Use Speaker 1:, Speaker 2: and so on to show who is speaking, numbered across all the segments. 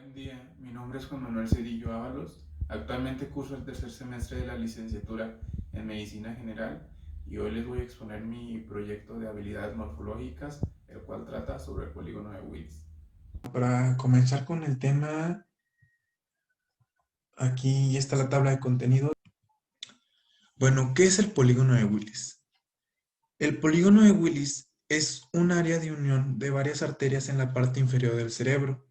Speaker 1: Buen día, mi nombre es Juan Manuel Cedillo Ábalos. Actualmente curso el tercer semestre de la licenciatura en Medicina General y hoy les voy a exponer mi proyecto de habilidades morfológicas, el cual trata sobre el polígono de Willis. Para comenzar con el tema, aquí está la tabla de contenido. Bueno, ¿qué es el polígono de Willis? El polígono de Willis es un área de unión de varias arterias en la parte inferior del cerebro.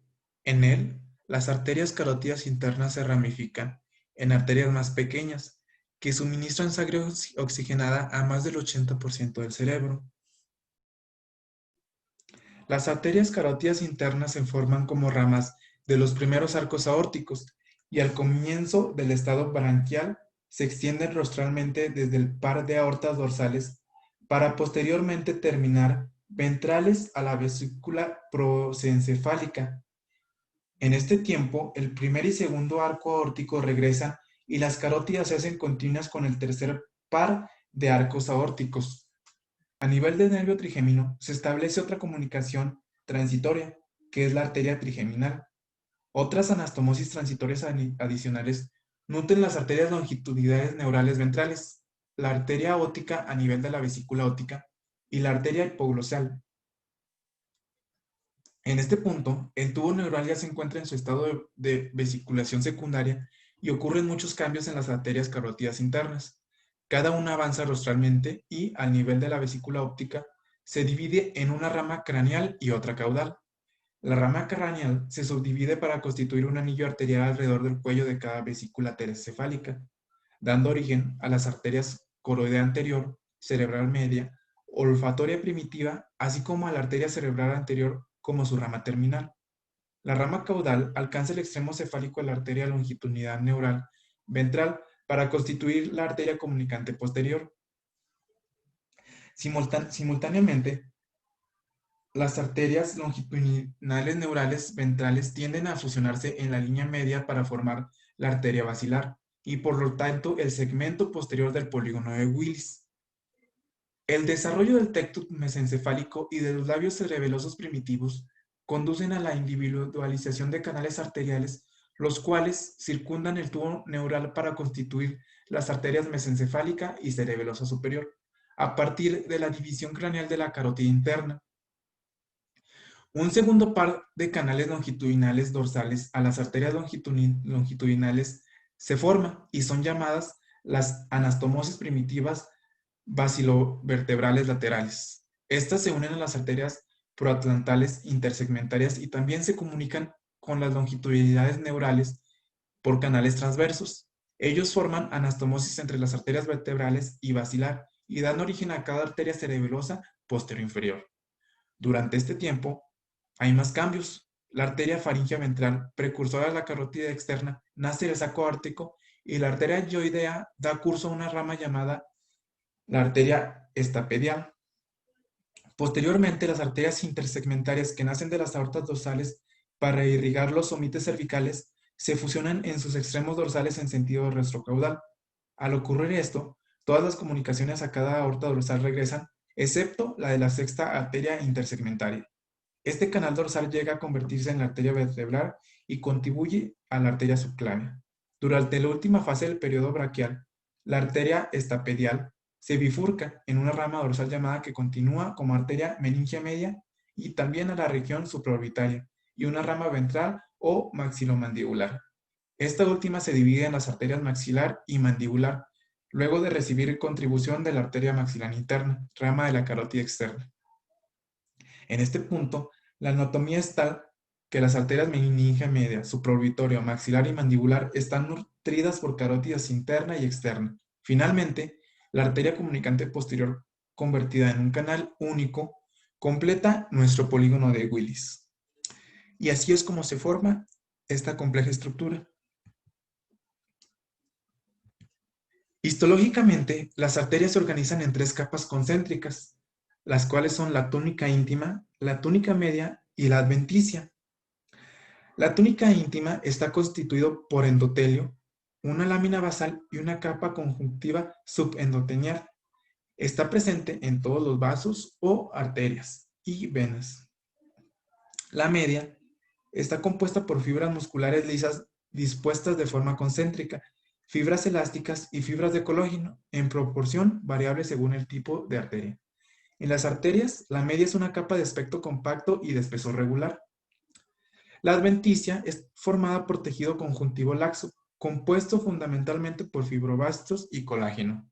Speaker 1: En él, las arterias carótidas internas se ramifican en arterias más pequeñas que suministran sangre oxigenada a más del 80% del cerebro. Las arterias carótidas internas se forman como ramas de los primeros arcos aórticos y al comienzo del estado branquial se extienden rostralmente desde el par de aortas dorsales para posteriormente terminar ventrales a la vesícula prosencefálica. En este tiempo, el primer y segundo arco aórtico regresan y las carótidas se hacen continuas con el tercer par de arcos aórticos. A nivel del nervio trigémino se establece otra comunicación transitoria, que es la arteria trigeminal. Otras anastomosis transitorias adicionales nutren las arterias longitudinales neurales ventrales, la arteria óptica a nivel de la vesícula óptica y la arteria hipogloseal. En este punto, el tubo neural ya se encuentra en su estado de vesiculación secundaria y ocurren muchos cambios en las arterias carótidas internas. Cada una avanza rostralmente y, al nivel de la vesícula óptica, se divide en una rama craneal y otra caudal. La rama craneal se subdivide para constituir un anillo arterial alrededor del cuello de cada vesícula terecefálica, dando origen a las arterias coroidea anterior, cerebral media, olfatoria primitiva, así como a la arteria cerebral anterior como su rama terminal. La rama caudal alcanza el extremo cefálico de la arteria longitudinal neural ventral para constituir la arteria comunicante posterior. Simultáneamente, las arterias longitudinales neurales ventrales tienden a fusionarse en la línea media para formar la arteria basilar y por lo tanto el segmento posterior del polígono de Willis. El desarrollo del tecto mesencefálico y de los labios cerebelosos primitivos conducen a la individualización de canales arteriales, los cuales circundan el tubo neural para constituir las arterias mesencefálica y cerebelosa superior, a partir de la división craneal de la carótida interna. Un segundo par de canales longitudinales dorsales a las arterias longitudinales se forma y son llamadas las anastomosis primitivas basilovertebrales laterales. Estas se unen a las arterias proatlantales intersegmentarias y también se comunican con las longitudinalidades neurales por canales transversos. Ellos forman anastomosis entre las arterias vertebrales y basilar y dan origen a cada arteria cerebelosa posterior inferior. Durante este tiempo, hay más cambios. La arteria faríngea ventral, precursora de la carótida externa, nace del saco aórtico y la arteria yoidea da curso a una rama llamada la arteria estapedial. Posteriormente, las arterias intersegmentarias que nacen de las aortas dorsales para irrigar los somites cervicales se fusionan en sus extremos dorsales en sentido retrocaudal. Al ocurrir esto, todas las comunicaciones a cada aorta dorsal regresan, excepto la de la sexta arteria intersegmentaria. Este canal dorsal llega a convertirse en la arteria vertebral y contribuye a la arteria subclávea. Durante la última fase del periodo braquial, la arteria estapedial se bifurca en una rama dorsal llamada que continúa como arteria meningia media y también a la región supraorbitaria y una rama ventral o maxilomandibular. Esta última se divide en las arterias maxilar y mandibular, luego de recibir contribución de la arteria maxilar interna, rama de la carótida externa. En este punto, la anatomía es tal que las arterias meningia media, supraorbitorio, maxilar y mandibular están nutridas por carótidas interna y externa. Finalmente, la arteria comunicante posterior, convertida en un canal único, completa nuestro polígono de Willis. Y así es como se forma esta compleja estructura. Histológicamente, las arterias se organizan en tres capas concéntricas, las cuales son la túnica íntima, la túnica media y la adventicia. La túnica íntima está constituido por endotelio, una lámina basal y una capa conjuntiva subendotelial. Está presente en todos los vasos o arterias y venas. La media Está compuesta por fibras musculares lisas dispuestas de forma concéntrica, fibras elásticas y fibras de colágeno en proporción variable según el tipo de arteria. En las arterias, la media es una capa de aspecto compacto y de espesor regular. La adventicia es formada por tejido conjuntivo laxo, compuesto fundamentalmente por fibroblastos y colágeno.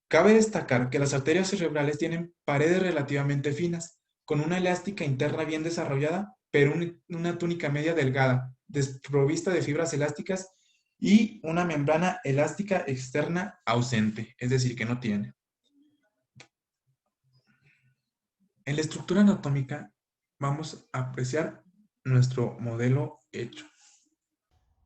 Speaker 1: Cabe destacar que las arterias cerebrales tienen paredes relativamente finas, con una elástica interna bien desarrollada, pero una túnica media delgada, desprovista de fibras elásticas y una membrana elástica externa ausente, es decir, que no tiene. En la estructura anatómica vamos a apreciar nuestro modelo hecho.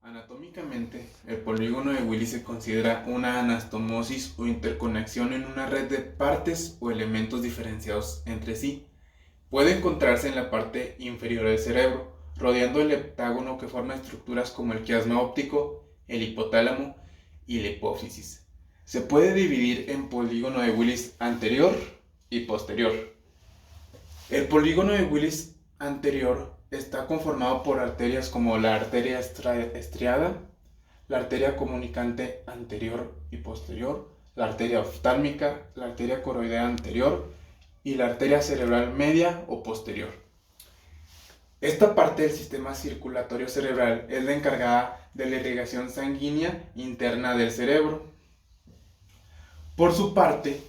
Speaker 2: Anatómicamente, el polígono de Willis se considera una anastomosis o interconexión en una red de partes o elementos diferenciados entre sí. Puede encontrarse en la parte inferior del cerebro, rodeando el heptágono que forma estructuras como el quiasma óptico, el hipotálamo y la hipófisis. Se puede dividir en polígono de Willis anterior y posterior. El polígono de Willis anterior está conformado por arterias como la arteria estriada, la arteria comunicante anterior y posterior, la arteria oftálmica, la arteria coroidea anterior y la arteria cerebral media o posterior. Esta parte del sistema circulatorio cerebral es la encargada de la irrigación sanguínea interna del cerebro. Por su parte,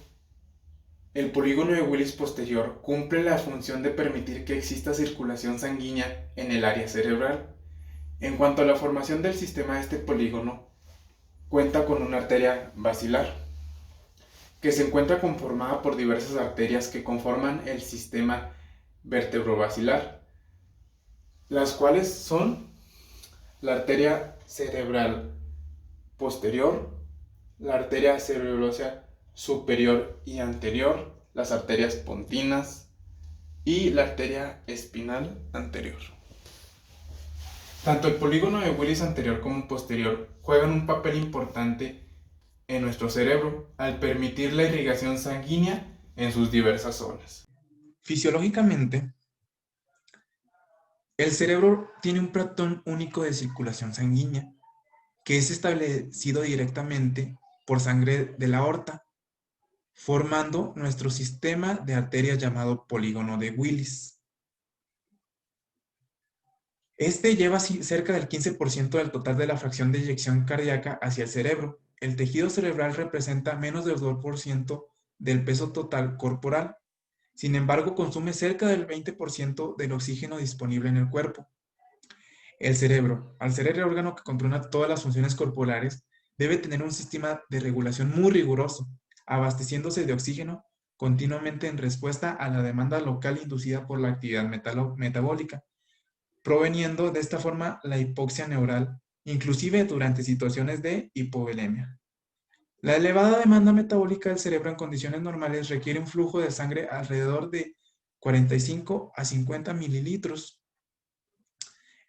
Speaker 2: el polígono de Willis posterior cumple la función de permitir que exista circulación sanguínea en el área cerebral. En cuanto a la formación del sistema de este polígono, cuenta con una arteria basilar, que se encuentra conformada por diversas arterias que conforman el sistema vertebrobasilar, las cuales son la arteria cerebral posterior, la arteria cerebrosa superior y anterior, las arterias pontinas y la arteria espinal anterior. Tanto el polígono de Willis anterior como posterior juegan un papel importante en nuestro cerebro al permitir la irrigación sanguínea en sus diversas zonas.
Speaker 1: Fisiológicamente, el cerebro tiene un patrón único de circulación sanguínea, que es establecido directamente por sangre de la aorta, formando nuestro sistema de arterias llamado polígono de Willis. Este lleva cerca del 15% del total de la fracción de eyección cardíaca hacia el cerebro. El tejido cerebral representa menos del 2% del peso total corporal. Sin embargo, consume cerca del 20% del oxígeno disponible en el cuerpo. El cerebro, al ser el órgano que controla todas las funciones corporales, debe tener un sistema de regulación muy riguroso, abasteciéndose de oxígeno continuamente en respuesta a la demanda local inducida por la actividad metabólica, proveniendo de esta forma la hipoxia neural, inclusive durante situaciones de hipovolemia. La elevada demanda metabólica del cerebro en condiciones normales requiere un flujo de sangre alrededor de 45 a 50 mililitros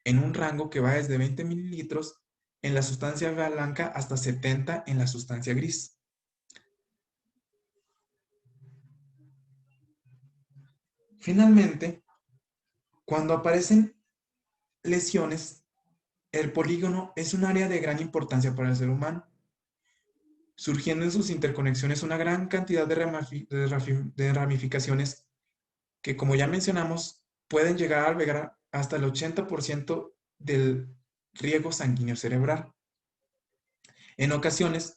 Speaker 1: en un rango que va desde 20 mililitros en la sustancia blanca hasta 70 en la sustancia gris. Finalmente, cuando aparecen lesiones, el polígono es un área de gran importancia para el ser humano, surgiendo en sus interconexiones una gran cantidad de ramificaciones que, como ya mencionamos, pueden llegar a albergar hasta el 80% del riego sanguíneo cerebral. En ocasiones,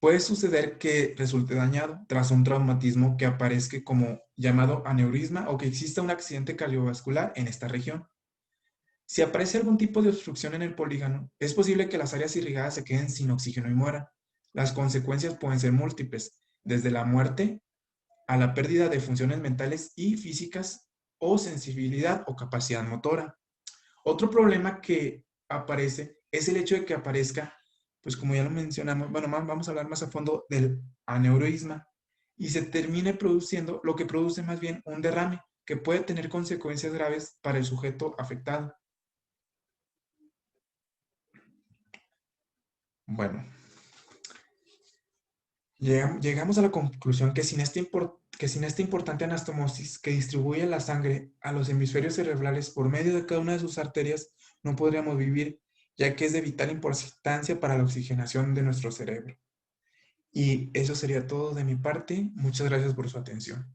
Speaker 1: puede suceder que resulte dañado tras un traumatismo que aparezca como llamado aneurisma o que exista un accidente cardiovascular en esta región. Si aparece algún tipo de obstrucción en el polígono, es posible que las áreas irrigadas se queden sin oxígeno y mueran. Las consecuencias pueden ser múltiples, desde la muerte a la pérdida de funciones mentales y físicas o sensibilidad o capacidad motora. Otro problema que aparece es el hecho de que aparezca, pues como ya lo mencionamos, bueno, vamos a hablar más a fondo del aneurisma y se termine produciendo lo que produce más bien un derrame que puede tener consecuencias graves para el sujeto afectado. Bueno, llegamos a la conclusión que sin esta que sin esta importante anastomosis que distribuye la sangre a los hemisferios cerebrales por medio de cada una de sus arterias, no podríamos vivir, ya que es de vital importancia para la oxigenación de nuestro cerebro. Y eso sería todo de mi parte. Muchas gracias por su atención.